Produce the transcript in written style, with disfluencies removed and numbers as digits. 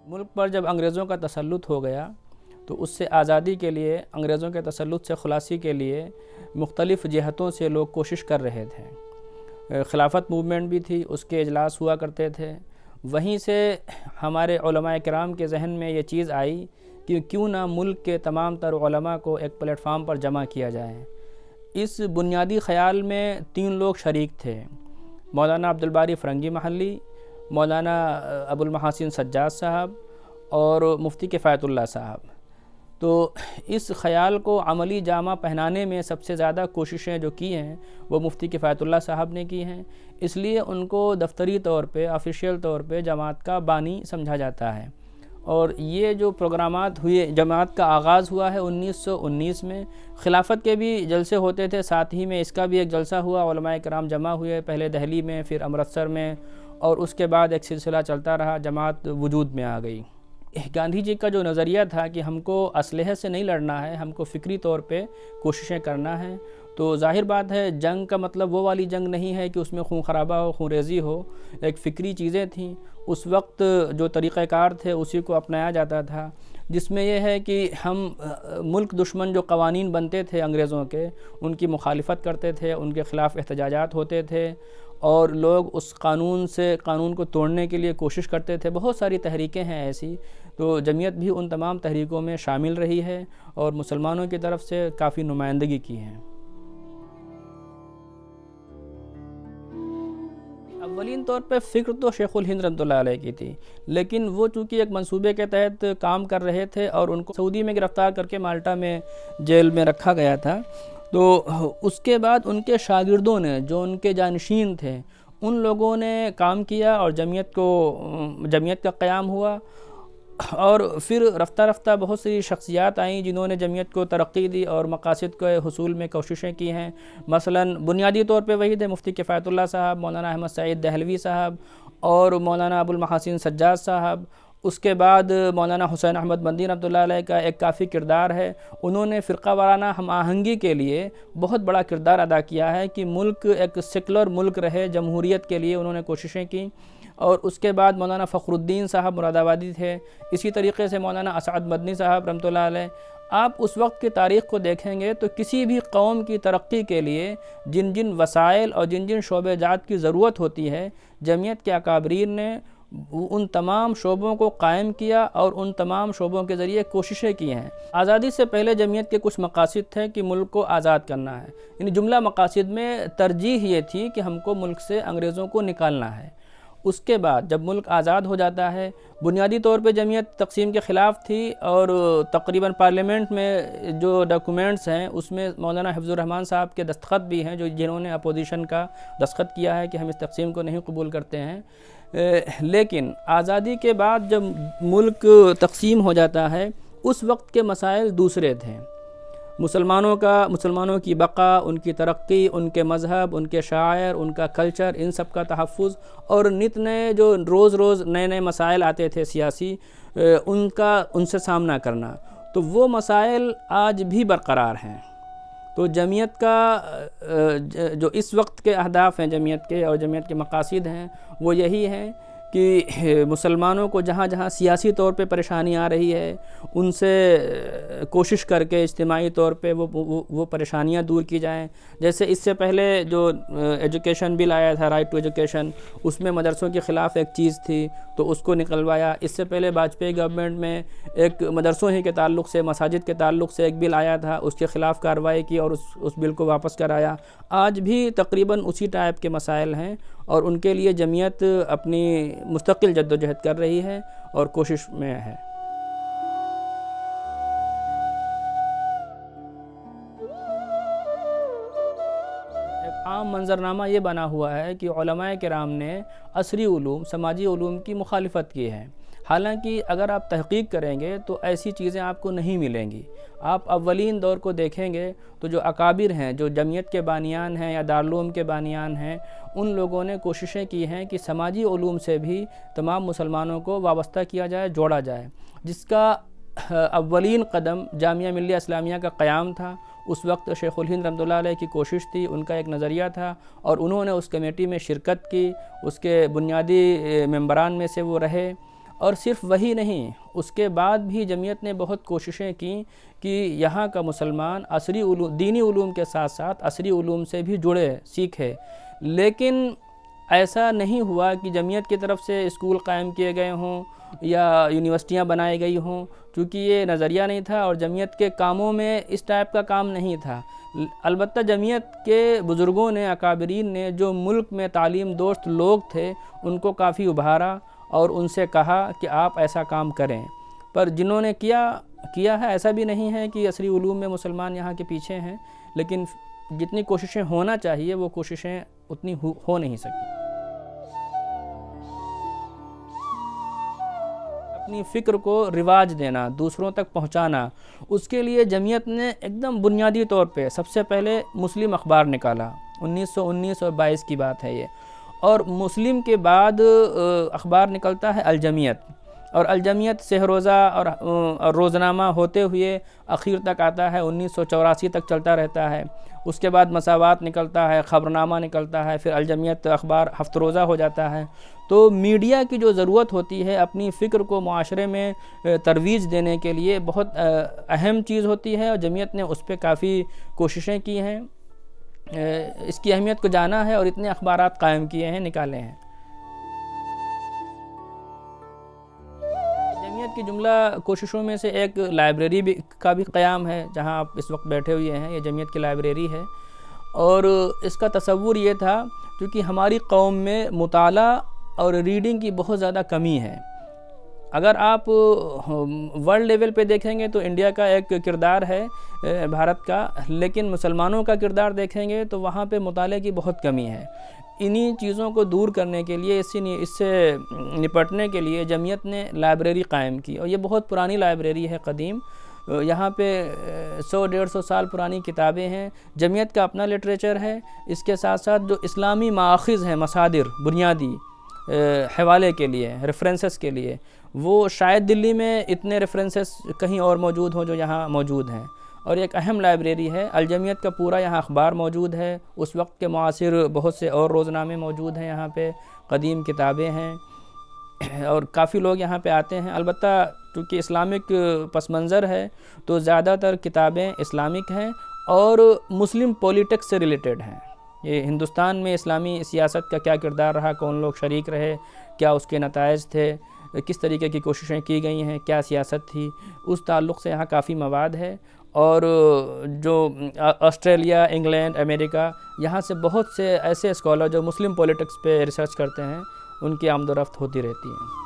ملک پر جب انگریزوں کا تسلط ہو گیا تو اس سے آزادی کے لیے، انگریزوں کے تسلط سے خلاصی کے لیے مختلف جہتوں سے لوگ کوشش کر رہے تھے۔ خلافت موومنٹ بھی تھی، اس کے اجلاس ہوا کرتے تھے۔ وہیں سے ہمارے علماء کرام کے ذہن میں یہ چیز آئی کہ کیوں نہ ملک کے تمام تر علماء کو ایک پلیٹ فارم پر جمع کیا جائے۔ اس بنیادی خیال میں 3 لوگ شریک تھے: مولانا عبدالباری فرنگی محلی، مولانا ابو المحاسن سجاد صاحب اور مفتی کفایت اللہ صاحب۔ تو اس خیال کو عملی جامہ پہنانے میں سب سے زیادہ کوششیں جو کی ہیں وہ مفتی کفایت اللہ صاحب نے کی ہیں، اس لیے ان کو دفتری طور پہ، آفیشیل طور پہ جماعت کا بانی سمجھا جاتا ہے۔ اور یہ جو پروگرامات ہوئے، جماعت کا آغاز ہوا ہے 1919 میں۔ خلافت کے بھی جلسے ہوتے تھے، ساتھ ہی میں اس کا بھی ایک جلسہ ہوا، علماء کرام جمع ہوئے، پہلے دہلی میں، پھر امرتسر میں، اور اس کے بعد ایک سلسلہ چلتا رہا، جماعت وجود میں آ گئی۔ گاندھی جی کا جو نظریہ تھا کہ ہم کو اسلحے سے نہیں لڑنا ہے، ہم کو فکری طور پہ کوششیں کرنا ہے، تو ظاہر بات ہے جنگ کا مطلب وہ والی جنگ نہیں ہے کہ اس میں خون خرابہ ہو، خون ریزی ہو، ایک فکری چیزیں تھیں۔ اس وقت جو طریقہ کار تھے اسی کو اپنایا جاتا تھا، جس میں یہ ہے کہ ہم ملک دشمن جو قوانین بنتے تھے انگریزوں کے، ان کی مخالفت کرتے تھے، ان کے خلاف احتجاجات ہوتے تھے، اور لوگ اس قانون کو توڑنے کے لیے کوشش کرتے تھے۔ بہت ساری تحریکیں ہیں ایسی، تو جمعیت بھی ان تمام تحریکوں میں شامل رہی ہے اور مسلمانوں کی طرف سے کافی نمائندگی کی ہے۔ اولین طور پہ فکر تو شیخ الہند رحمۃ اللہ علیہ کی تھی، لیکن وہ چونکہ ایک منصوبے کے تحت کام کر رہے تھے اور ان کو سعودی میں گرفتار کر کے مالٹا میں جیل میں رکھا گیا تھا، تو اس کے بعد ان کے شاگردوں نے، جو ان کے جانشین تھے، ان لوگوں نے کام کیا اور جمعیت کا قیام ہوا۔ اور پھر رفتہ رفتہ بہت سی شخصیات آئیں جنہوں نے جمعیت کو ترقی دی اور مقاصد کے حصول میں کوششیں کی ہیں۔ مثلاً بنیادی طور پہ وہی تھے مفتی کفایت اللہ صاحب، مولانا احمد سعید دہلوی صاحب اور مولانا ابو المحاسن سجاد صاحب۔ اس کے بعد مولانا حسین احمد مدنی رحمۃ اللہ علیہ کا ایک کافی کردار ہے، انہوں نے فرقہ وارانہ ہم آہنگی کے لیے بہت بڑا کردار ادا کیا ہے کہ ملک ایک سیکولر ملک رہے، جمہوریت کے لیے انہوں نے کوششیں کی۔ اور اس کے بعد مولانا فخر الدین صاحب مراد آبادی تھے، اسی طریقے سے مولانا اسعد مدنی صاحب رحمۃ اللہ علیہ۔ آپ اس وقت کی تاریخ کو دیکھیں گے تو کسی بھی قوم کی ترقی کے لیے جن جن وسائل اور جن جن شعبے جات کی ضرورت ہوتی ہے، جمعیت کے اکابرین نے ان تمام شعبوں کو قائم کیا اور ان تمام شعبوں کے ذریعے کوششیں کی ہیں۔ آزادی سے پہلے جمعیت کے کچھ مقاصد تھے کہ ملک کو آزاد کرنا ہے، یعنی جملہ مقاصد میں ترجیح یہ تھی کہ ہم کو ملک سے انگریزوں کو نکالنا ہے۔ اس کے بعد جب ملک آزاد ہو جاتا ہے، بنیادی طور پہ جمعیت تقسیم کے خلاف تھی، اور تقریباً پارلیمنٹ میں جو ڈاکومنٹس ہیں اس میں مولانا حفظ الرحمان صاحب کے دستخط بھی ہیں، جنہوں نے اپوزیشن کا دستخط کیا ہے کہ ہم اس تقسیم کو نہیں قبول کرتے ہیں۔ لیکن آزادی کے بعد جب ملک تقسیم ہو جاتا ہے، اس وقت کے مسائل دوسرے تھے۔ مسلمانوں کی بقا، ان کی ترقی، ان کے مذہب، ان کے شاعر، ان کا کلچر، ان سب کا تحفظ، اور نت نئے جو روز نئے مسائل آتے تھے سیاسی، ان سے سامنا کرنا، تو وہ مسائل آج بھی برقرار ہیں۔ تو جمعیت کا جو اس وقت کے اہداف ہیں جمعیت کے اور جمعیت کے مقاصد ہیں، وہ یہی ہیں کہ مسلمانوں کو جہاں جہاں سیاسی طور پہ پریشانی آ رہی ہے، ان سے کوشش کر کے اجتماعی طور پہ وہ پریشانیاں دور کی جائیں۔ جیسے اس سے پہلے جو ایجوکیشن بل آیا تھا، رائٹ ٹو ایجوکیشن، اس میں مدرسوں کے خلاف ایک چیز تھی تو اس کو نکلوایا۔ اس سے پہلے واجپئی گورنمنٹ میں ایک مدرسوں ہی کے تعلق سے، مساجد کے تعلق سے ایک بل آیا تھا، اس کے خلاف کارروائی کی اور اس بل کو واپس کرایا۔ آج بھی تقریباً اسی ٹائپ کے مسائل ہیں اور ان کے لیے جمعیت اپنی مستقل جدوجہد کر رہی ہے اور کوشش میں ہے۔ ایک عام منظرنامہ یہ بنا ہوا ہے کہ علماء کرام نے عصری علوم، سماجی علوم کی مخالفت کی ہے، حالانکہ اگر آپ تحقیق کریں گے تو ایسی چیزیں آپ کو نہیں ملیں گی۔ آپ اولین دور کو دیکھیں گے تو جو اکابر ہیں، جو جمعیت کے بانیان ہیں یا دارالعلوم کے بانیان ہیں، ان لوگوں نے کوششیں کی ہیں کہ سماجی علوم سے بھی تمام مسلمانوں کو وابستہ کیا جائے، جوڑا جائے، جس کا اولین قدم جامعہ ملیہ اسلامیہ کا قیام تھا۔ اس وقت شیخ الہند رحمۃ اللہ علیہ کی کوشش تھی، ان کا ایک نظریہ تھا اور انہوں نے اس کمیٹی میں شرکت کی، اس کے بنیادی ممبران میں سے وہ رہے، اور صرف وہی نہیں، اس کے بعد بھی جمعیت نے بہت کوششیں کی کہ یہاں کا مسلمان عصری علوم، دینی علوم کے ساتھ ساتھ عصری علوم سے بھی جڑے، سیکھے، لیکن ایسا نہیں ہوا کہ جمعیت کی طرف سے اسکول قائم کیے گئے ہوں یا یونیورسٹیاں بنائی گئی ہوں، چونکہ یہ نظریہ نہیں تھا اور جمعیت کے کاموں میں اس ٹائپ کا کام نہیں تھا۔ البتہ جمعیت کے بزرگوں نے، اکابرین نے، جو ملک میں تعلیم دوست لوگ تھے، ان کو کافی ابھارا اور ان سے کہا کہ آپ ایسا کام کریں، پر جنہوں نے کیا ہے، ایسا بھی نہیں ہے کہ عصری علوم میں مسلمان یہاں کے پیچھے ہیں، لیکن جتنی کوششیں ہونا چاہیے وہ کوششیں اتنی ہو نہیں سکی۔ اپنی فکر کو رواج دینا، دوسروں تک پہنچانا، اس کے لیے جمعیت نے ایک دم بنیادی طور پہ سب سے پہلے مسلم اخبار نکالا۔ 1919 اور 22 کی بات ہے یہ، اور مسلم کے بعد اخبار نکلتا ہے الجمعیت، اور الجمعیت سہ روزہ اور روزنامہ ہوتے ہوئے اخیر تک آتا ہے، 1984 تک چلتا رہتا ہے۔ اس کے بعد مساوات نکلتا ہے، خبرنامہ نکلتا ہے، پھر الجمعیت اخبار ہفت روزہ ہو جاتا ہے۔ تو میڈیا کی جو ضرورت ہوتی ہے اپنی فکر کو معاشرے میں ترویج دینے کے لیے، بہت اہم چیز ہوتی ہے، اور جمعیت نے اس پہ کافی کوششیں کی ہیں، اس کی اہمیت کو جانا ہے اور اتنے اخبارات قائم کیے ہیں، نکالے ہیں۔ جمعیت کی جملہ کوششوں میں سے ایک لائبریری کا بھی قیام ہے، جہاں آپ اس وقت بیٹھے ہوئے ہیں، یہ جمعیت کی لائبریری ہے، اور اس کا تصور یہ تھا کیونکہ ہماری قوم میں مطالعہ اور ریڈنگ کی بہت زیادہ کمی ہے۔ اگر آپ ورلڈ لیول پہ دیکھیں گے تو انڈیا کا ایک کردار ہے بھارت کا، لیکن مسلمانوں کا کردار دیکھیں گے تو وہاں پہ مطالعے کی بہت کمی ہے۔ انہی چیزوں کو دور کرنے کے لیے، اس سے نپٹنے کے لیے جمعیت نے لائبریری قائم کی، اور یہ بہت پرانی لائبریری ہے، قدیم، یہاں پہ 100-150 سال پرانی کتابیں ہیں۔ جمعیت کا اپنا لٹریچر ہے، اس کے ساتھ ساتھ جو اسلامی مآخذ ہیں، مصادر بنیادی حوالے کے لیے، ریفرنسز کے لیے، وہ شاید دلی میں اتنے ریفرنسز کہیں اور موجود ہوں جو یہاں موجود ہیں، اور ایک اہم لائبریری ہے۔ الجمعیت کا پورا یہاں اخبار موجود ہے، اس وقت کے معاصر بہت سے اور روزنامے موجود ہیں یہاں پہ، قدیم کتابیں ہیں، اور کافی لوگ یہاں پہ آتے ہیں۔ البتہ چونکہ اسلامک پس منظر ہے تو زیادہ تر کتابیں اسلامک ہیں اور مسلم پولیٹکس سے ریلیٹڈ ہیں۔ یہ ہندوستان میں اسلامی سیاست کا کیا کردار رہا، کون لوگ شریک رہے، کیا اس کے نتائج تھے، کس طریقے کی کوششیں کی گئی ہیں، کیا سیاست تھی، اس تعلق سے یہاں کافی مواد ہے۔ اور جو آسٹریلیا، انگلینڈ، امریکہ، یہاں سے بہت سے ایسے اسکالر جو مسلم پولیٹکس پہ ریسرچ کرتے ہیں، ان کی آمد و رفت ہوتی رہتی ہے۔